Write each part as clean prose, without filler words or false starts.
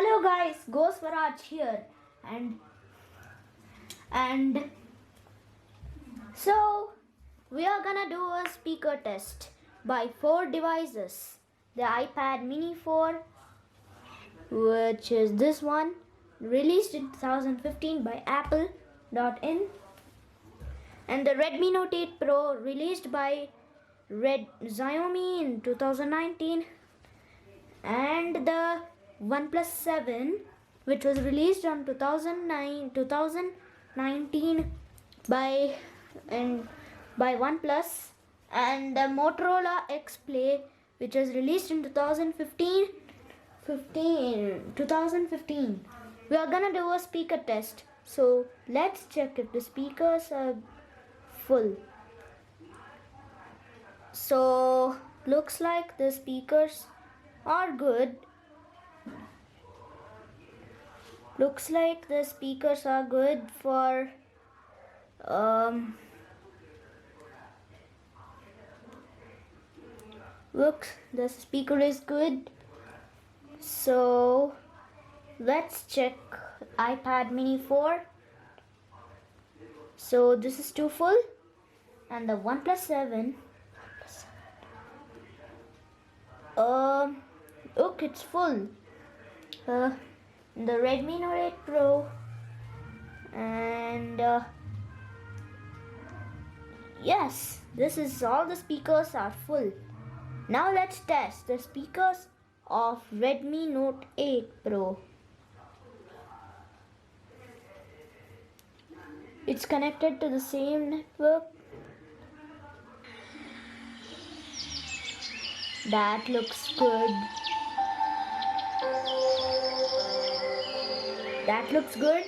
Hello guys, go Swaraj here and so we are gonna do a speaker test by 4 devices. The iPad mini 4, which is this one, released in 2015 by Apple.in, and the Redmi Note 8 Pro, released by Xiaomi in 2019, and the OnePlus 7, which was released on 2019 by OnePlus, and the Motorola X Play, which was released in 2015. We are gonna do a speaker test, so let's check if the speakers are full. So looks like the speakers are good. Looks like the speakers are good for looks the speaker is good. So let's check iPad mini 4. So this is too full, and the OnePlus 7 look, it's full. The Redmi Note 8 Pro, and yes, this is all the speakers are full. Now let's test the speakers of Redmi Note 8 Pro. It's connected to the same network. That looks good. That looks good.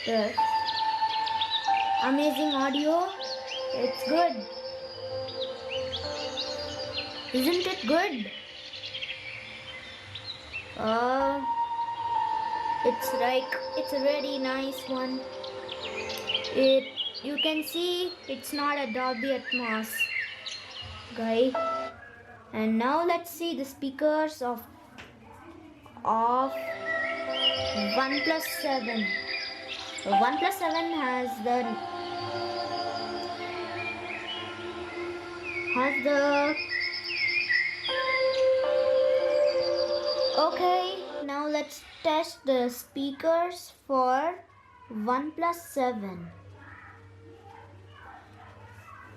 The amazing audio. It's good. Isn't it good? It's a very nice one. You can see it's not a Dolby Atmos, guy. And now let's see the speakers of OnePlus 7. The OnePlus 7 has the okay, now let's test the speakers for OnePlus 7.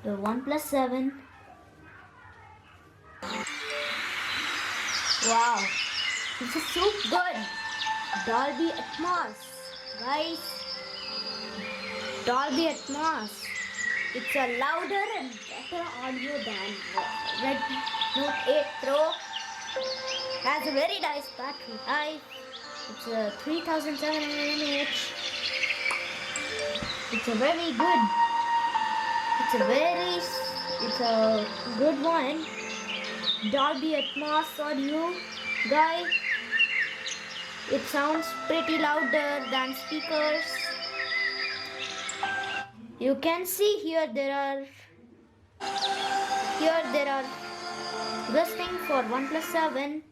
The OnePlus 7. Wow, this is so good. Dolby Atmos, guys. Dolby Atmos. It's a louder and better audio than Redmi Note 8 Pro. Has a very nice battery life. It's a 3700 mAh. It's a very good. It's a good one. Dolby Atmos audio, guys. It sounds pretty louder than speakers. You can see here there are this thing for OnePlus 7,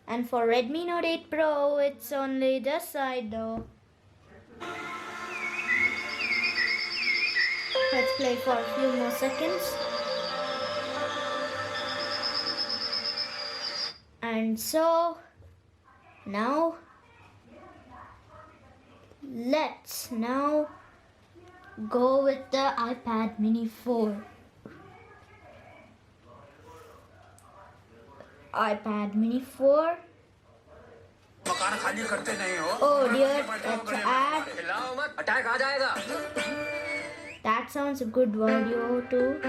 and for Redmi Note 8 Pro it's only this side though. Let's play for a few more seconds. And so now let's go with the iPad mini 4. iPad mini 4. Oh dear, that's an ad. That sounds a good audio too.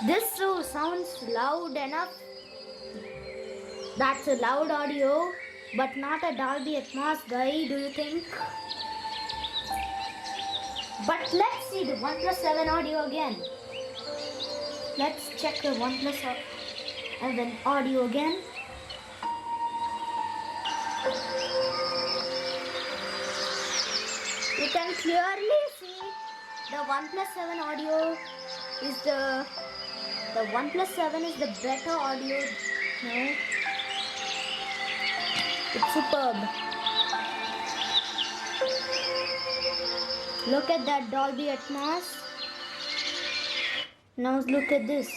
This sounds loud enough. That's a loud audio, but not a Dolby Atmos, guy, do you think? But let's see the OnePlus 7 audio again. Let's check the OnePlus 7 audio again. can clearly see the OnePlus 7 audio is the OnePlus 7 is the better audio now. It's superb. Look at that Dolby Atmos. Now look at this.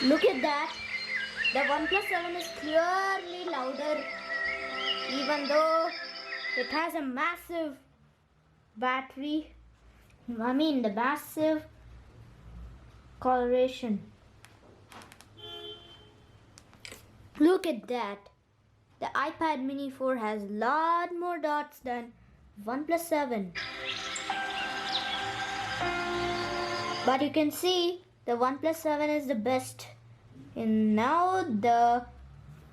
Look at that. The OnePlus 7 is clearly louder, even though it has a massive battery. I mean the massive coloration. Look at that. The iPad mini 4 has a lot more dots than OnePlus 7. But you can see the OnePlus 7 is the best. And now the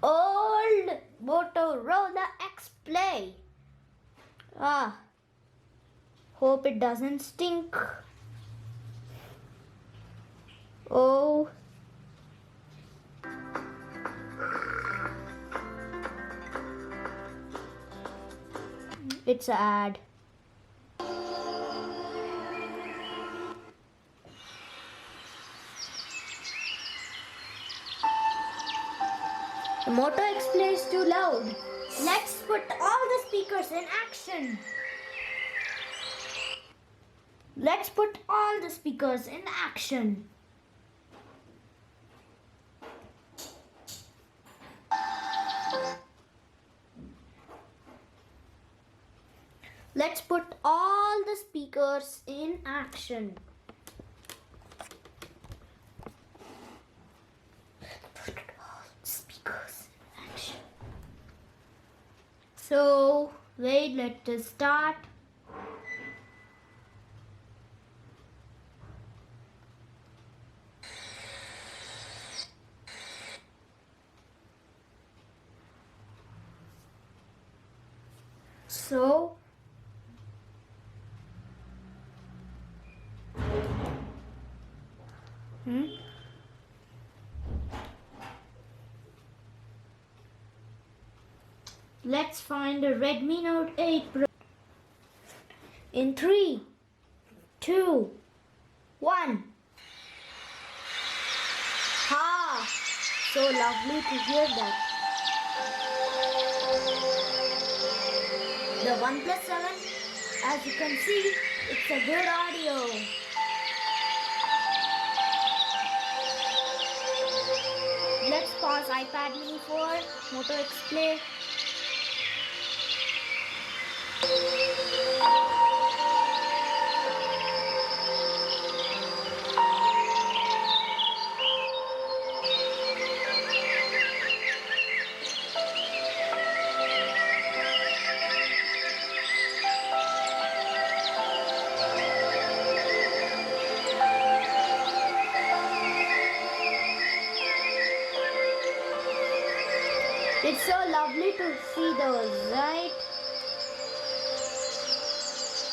old Motorola X Play. Hope it doesn't stink. Oh. It's an ad. The Moto X Play is too loud. Let's put all the speakers in action. Let's put all the speakers in action. Let's put all the speakers in action. Put all the speakers in action. So, wait, let us start. So, let's find a Redmi Note 8 Pro. In 3, 2, 1. Ha! So lovely to hear that. The OnePlus 7, as you can see, it's a good audio. Let's pause iPad mini 4, Moto X Play. It's so lovely to see those, right?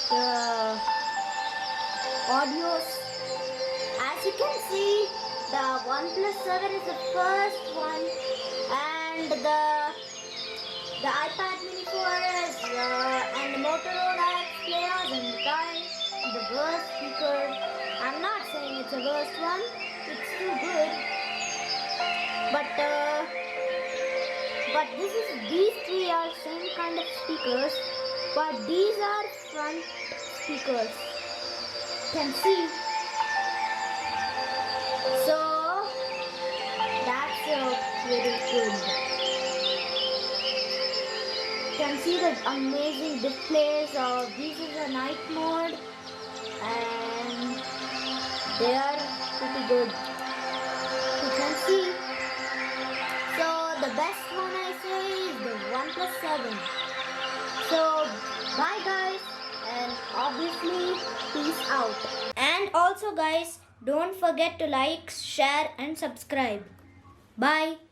The audios. As you can see, the OnePlus 7 is the first one, and the iPad mini 4 is and the Motorola X Play are the worst speaker. I'm not saying it's the worst one. It's too good, but these three are same kind of speakers, but these are front speakers. You can see. So that's very good. You can see the amazing displays of this is a night mode, and they are pretty good. You can see. So the best one I say is the OnePlus 7. So bye guys, and obviously peace out. And also guys, don't forget to like, share and subscribe. Bye.